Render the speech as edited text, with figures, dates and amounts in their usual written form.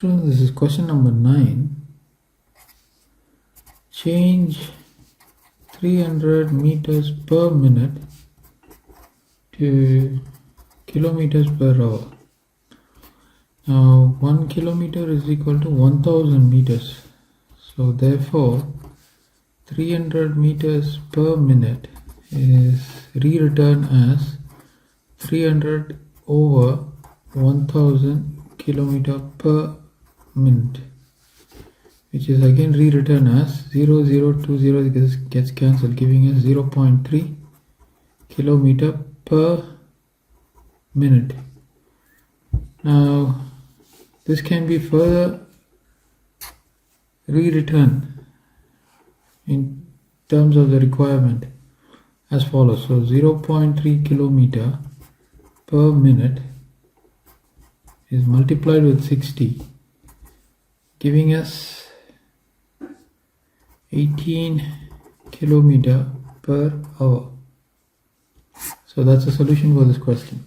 So this is question number 9. Change 300 meters per minute to kilometers per hour. Now 1 kilometer is equal to 1000 meters. So therefore 300 meters per minute is rewritten as 300 over 1000 kilometer per minute, which is again rewritten as 0020 gets cancelled, giving us 0.3 kilometer per minute. Now this can be further rewritten in terms of the requirement as follows. So 0.3 kilometer per minute is multiplied with 60, giving us 18 kilometer per hour. So that's the solution for this question.